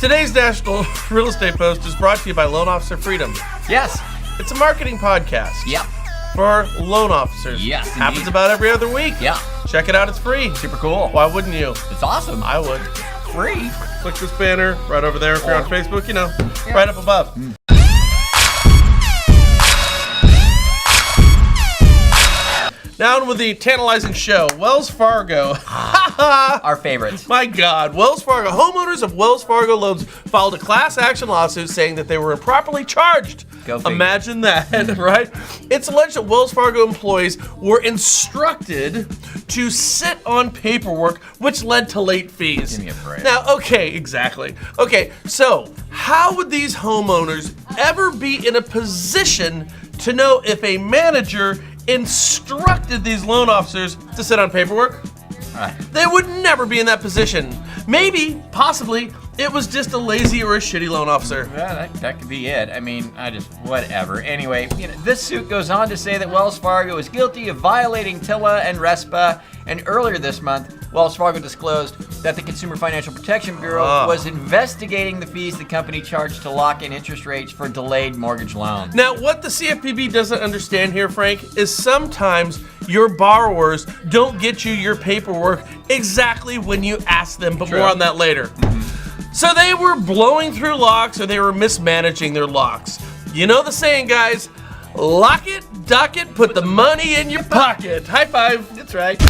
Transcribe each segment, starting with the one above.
Today's National Real Estate Post is brought to you by Loan Officer Freedom. Yes. It's a marketing podcast. Yep. For loan officers. Yes, Happens indeed. about every other week. Yeah. Check it out. It's free. Super cool. Why wouldn't you? It's awesome. I would. Free. Click this banner right over there if you're on Facebook, right up above. Now on with the tantalizing show. Wells Fargo. Our favorites. My God. Wells Fargo. Homeowners of Wells Fargo loans filed a class action lawsuit saying that they were improperly charged. Go figure. Imagine that, right? It's alleged that Wells Fargo employees were instructed to sit on paperwork, which led to late fees. Give me a break. Now, okay, exactly. Okay, so how would these homeowners ever be in a position to know if a manager instructed these loan officers to sit on paperwork? They would never be in that position. Maybe, possibly, it was just a lazy or a shitty loan officer. Yeah, that could be it. I mean, whatever. Anyway, this suit goes on to say that Wells Fargo is guilty of violating TILA and RESPA, and earlier this month, Wells Fargo disclosed that the Consumer Financial Protection Bureau was investigating the fees the company charged to lock in interest rates for delayed mortgage loans. Now, what the CFPB doesn't understand here, Frank, is sometimes your borrowers don't get you your paperwork exactly when you ask them, but True. more on that later. So they were blowing through locks or they were mismanaging their locks. You know the saying, guys, lock it, dock it, put the money in your pocket. High five. That's right.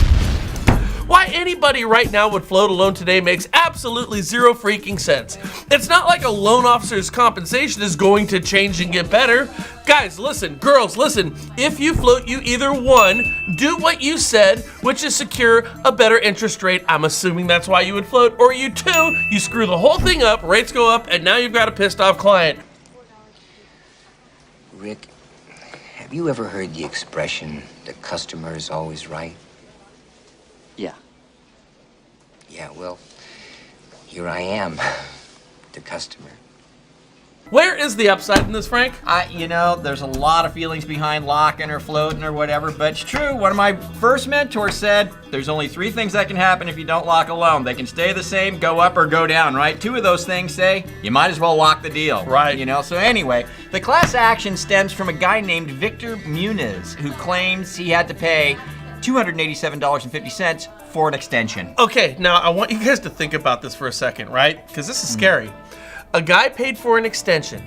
Why anybody right now would float a loan today makes absolutely zero freaking sense. It's not like a loan officer's compensation is going to change and get better. Guys, listen, girls, listen. If you float, you either one, do what you said, which is secure a better interest rate. I'm assuming that's why you would float. Or you two, you screw the whole thing up, rates go up, and now you've got a pissed off client. Rick, have you ever heard the expression, the customer is always right? Yeah. Yeah, well, here I am, the customer. Where is the upside in this, Frank? There's a lot of feelings behind locking or floating or whatever, but it's true. One of my first mentors said, there's only 3 things that can happen if you don't lock a loan. They can stay the same, go up, or go down, right? 2 of those things say, you might as well lock the deal. Right. So anyway, the class action stems from a guy named Victor Muniz, who claims he had to pay $287.50 for an extension. Okay, now I want you guys to think about this for a second, right? Because this is scary. A guy paid for an extension.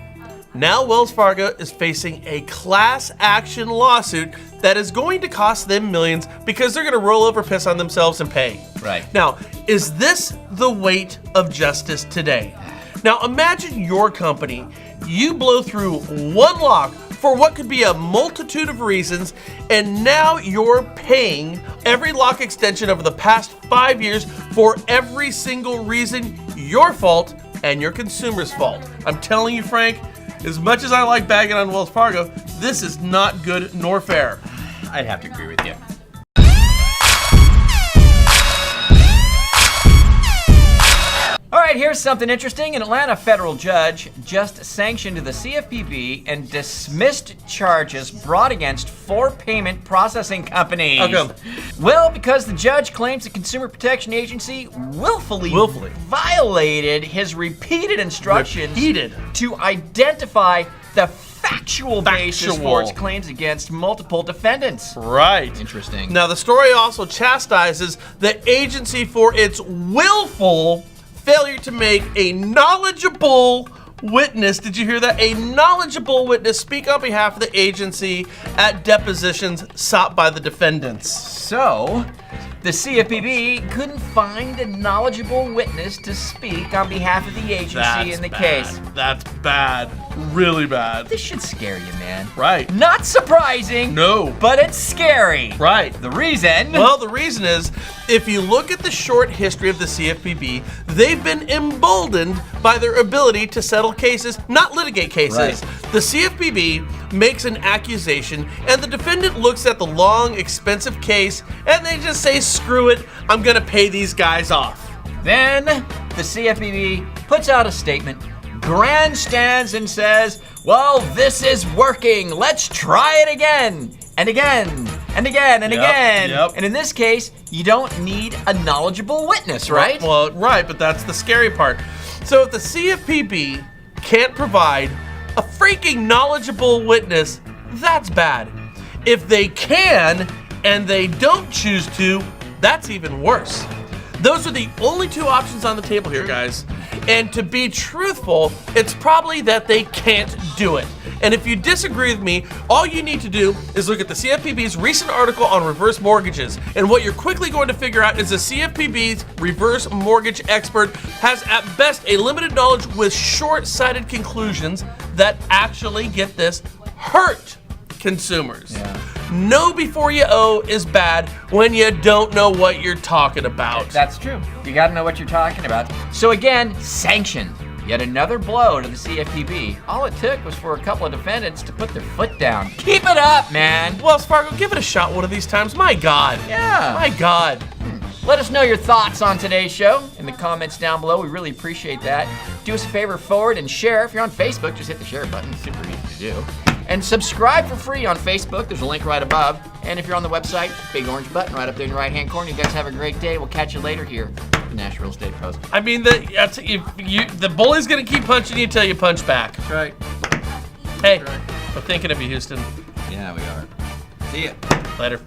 Now Wells Fargo is facing a class action lawsuit that is going to cost them millions because they're going to roll over, piss on themselves, and pay. Right. Now, is this the weight of justice today? Now, imagine your company. You blow through one lock for what could be a multitude of reasons, and now you're paying every lock extension over the past 5 years for every single reason, your fault and your consumer's fault. I'm telling you, Frank, as much as I like bagging on Wells Fargo, this is not good nor fair. I'd have to agree with you. All right, here's something interesting. An Atlanta federal judge just sanctioned the CFPB and dismissed charges brought against 4 payment processing companies. How come? Well, because the judge claims the Consumer Protection Agency willfully violated his repeated instructions to identify the factual basis for its claims against multiple defendants. Right. Interesting. Now, the story also chastises the agency for its willful failure to make a knowledgeable witness, did you hear that? A knowledgeable witness speak on behalf of the agency at depositions sought by the defendants. So, the CFPB couldn't find a knowledgeable witness to speak on behalf of the agency in the case. That's bad. Really bad. This should scare you, man. Right. Not surprising. No. But it's scary. Right. The reason? Well, the reason is, if you look at the short history of the CFPB, they've been emboldened by their ability to settle cases, not litigate cases. Right. The CFPB makes an accusation, and the defendant looks at the long, expensive case, and they just say, screw it, I'm gonna pay these guys off. Then the CFPB puts out a statement, grandstands and says, well, this is working. Let's try it again and again and again and again. Yep. And in this case, you don't need a knowledgeable witness, right? Well, right, but that's the scary part. So if the CFPB can't provide a freaking knowledgeable witness, that's bad. If they can and they don't choose to, that's even worse. Those are the only two options on the table here, guys. And to be truthful, it's probably that they can't do it. And if you disagree with me, all you need to do is look at the CFPB's recent article on reverse mortgages. And what you're quickly going to figure out is the CFPB's reverse mortgage expert has at best a limited knowledge with short-sighted conclusions that actually, get this, hurt consumers. Yeah. Know before you owe is bad when you don't know what you're talking about. That's true. You got to know what you're talking about. So again, sanctioned. Yet another blow to the CFPB. All it took was for a couple of defendants to put their foot down. Keep it up, man. Wells Fargo, give it a shot one of these times. My God. Yeah. My God. Let us know your thoughts on today's show in the comments down below. We really appreciate that. Do us a favor, forward and share. If you're on Facebook, just hit the share button. It's super easy to do. And subscribe for free on Facebook. There's a link right above. And if you're on the website, big orange button right up there in the right-hand corner. You guys have a great day. We'll catch you later here at the National Real Estate Post. I mean, the bully's going to keep punching you till you punch back. That's right. Hey, we're thinking of you, Houston. Yeah, we are. See ya. Later.